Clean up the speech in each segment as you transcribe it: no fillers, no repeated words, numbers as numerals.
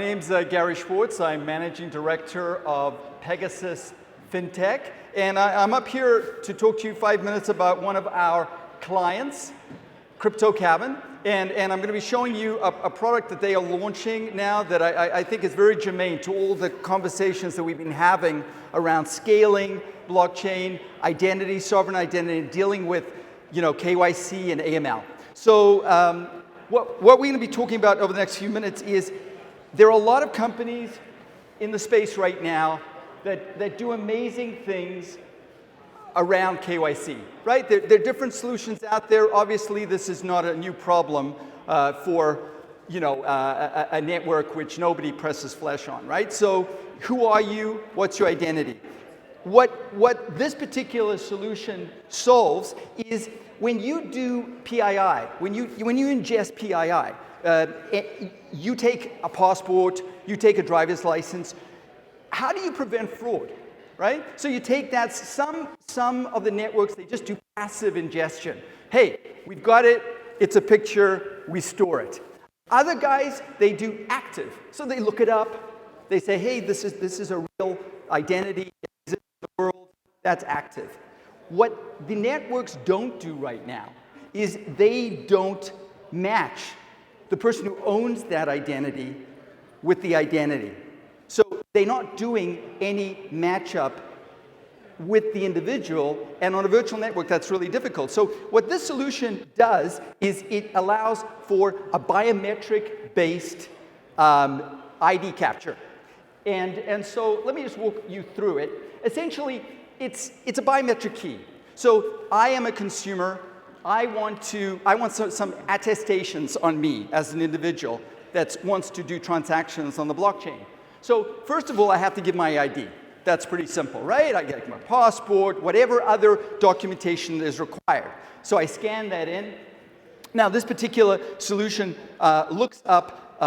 My name's Gary Schwartz. I'm Managing Director of Pegasus Fintech, and I'm up here to talk to you 5 minutes about one of our clients, CryptoKABN, and I'm going to be showing you a product that they are launching now that I think is very germane to all the conversations that we've been having around scaling, blockchain, identity, sovereign identity, and dealing with, KYC and AML. So what we're going to be talking about over the next few minutes is there are a lot of companies in the space right now that do amazing things around KYC, right? There are different solutions out there. Obviously, this is not a new problem for a network which nobody presses flesh on, right? So who are you? What's your identity? What this particular solution solves is when you do PII, when you ingest PII, you take a passport, you take a driver's license. How do you prevent fraud, right? So you take that, some of the networks, they just do passive ingestion. Hey, we've got it, it's a picture, we store it. Other guys, they do active. So they look it up, they say, hey, this is a real identity, it exists in the world, that's active. What the networks don't do right now is they don't match the person who owns that identity with the identity. So they're not doing any matchup with the individual, and on a virtual network, that's really difficult. So what this solution does is it allows for a biometric-based ID capture. And so let me just walk you through it. Essentially, it's a biometric key. So I am a consumer. I want some attestations on me as an individual that wants to do transactions on the blockchain. So first of all, I have to give my ID. That's pretty simple, right? I get my passport, whatever other documentation is required. So I scan that in. Now, this particular solution looks up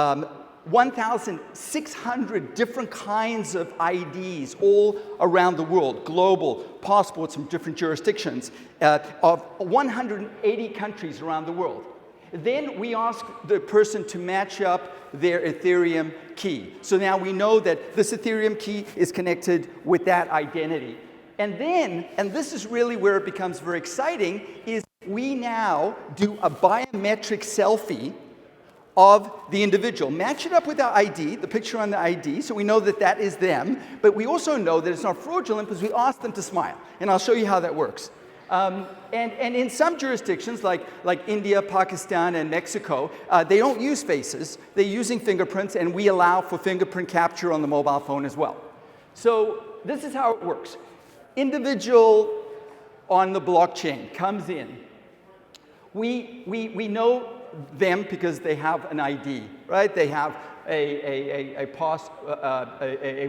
1,600 different kinds of IDs all around the world, global passports from different jurisdictions of 180 countries around the world. Then we ask the person to match up their Ethereum key. So now we know that this Ethereum key is connected with that identity. And then, and this is really where it becomes very exciting, is we now do a biometric selfie of the individual. Match it up with our ID, the picture on the ID, so we know that that is them, but we also know that it's not fraudulent because we ask them to smile. And I'll show you how that works. And in some jurisdictions, like India, Pakistan, and Mexico, they don't use faces. They're using fingerprints, and we allow for fingerprint capture on the mobile phone as well. So this is how it works. Individual on the blockchain comes in. We know them because they have an ID, right? They have a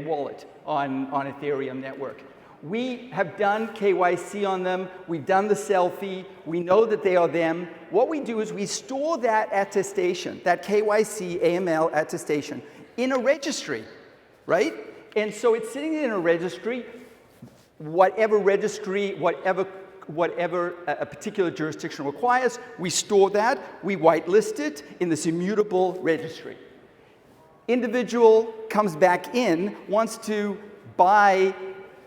wallet on Ethereum network. We have done KYC on them. We've done the selfie. We know that they are them. What we do is we store that attestation, that KYC AML attestation, in a registry, right? And so it's sitting in a registry, whatever a particular jurisdiction requires, we store that, we whitelist it in this immutable registry. Individual comes back in, wants to buy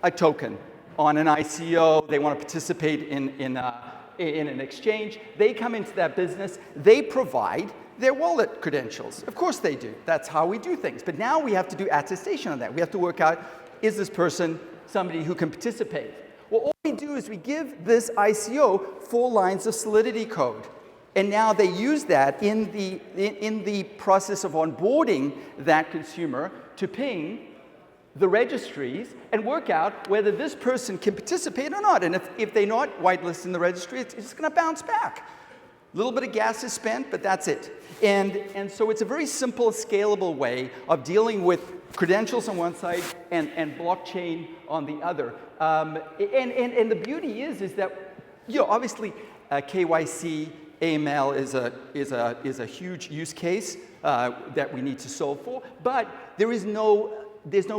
a token on an ICO, they want to participate in an exchange, they come into that business, they provide their wallet credentials. Of course they do. That's how we do things. But now we have to do attestation on that. We have to work out, is this person somebody who can participate? Well, all we do is we give this ICO 4 lines of solidity code. And now they use that in the process of onboarding that consumer to ping the registries and work out whether this person can participate or not. And if they're not whitelisted in the registry, it's just going to bounce back. A little bit of gas is spent, but that's it. And so it's a very simple, scalable way of dealing with credentials on one side and blockchain on the other. And the beauty is that, obviously KYC, AML is a huge use case that we need to solve for, but there's no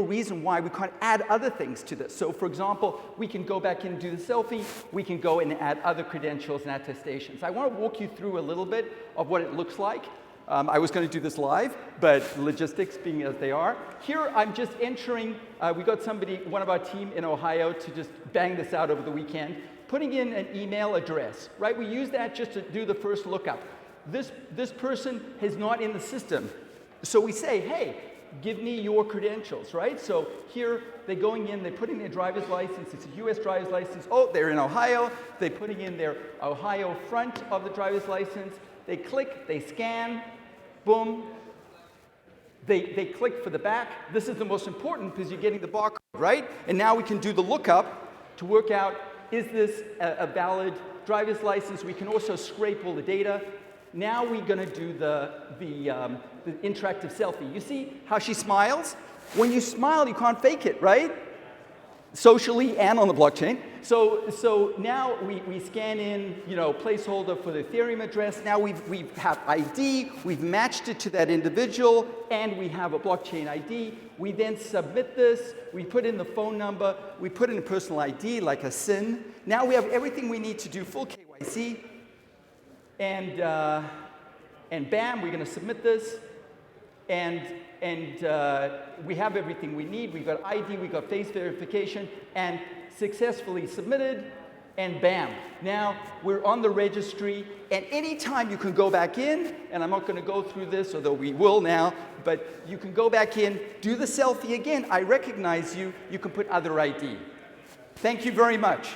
reason why we can't add other things to this. So for example, we can go back in and do the selfie, we can go and add other credentials and attestations. I want to walk you through a little bit of what it looks like. I was going to do this live, but logistics being as they are. Here I'm just entering, we got somebody, one of our team in Ohio to just bang this out over the weekend, putting in an email address, right? We use that just to do the first lookup. This person is not in the system. So we say, hey, give me your credentials, right? So here they're going in, they're putting their driver's license, it's a US driver's license. Oh, they're in Ohio, they're putting in their Ohio front of the driver's license. They click, they scan, boom. They click for the back. This is the most important because you're getting the barcode, right? And now we can do the lookup to work out, is this a valid driver's license? We can also scrape all the data. Now we're going to do the interactive selfie. You see how she smiles? When you smile, you can't fake it, right? Socially and on the blockchain. So now we scan in, placeholder for the Ethereum address. Now we have ID. We've matched it to that individual, and we have a blockchain ID. We then submit this. We put in the phone number. We put in a personal ID like a SIN. Now we have everything we need to do full KYC. And bam, we're going to submit this, and we have everything we need. We've got ID, we've got face verification, and successfully submitted, and bam. Now we're on the registry, and anytime you can go back in, and I'm not going to go through this, although we will now, but you can go back in, do the selfie again. I recognize you. You can put other ID. Thank you very much.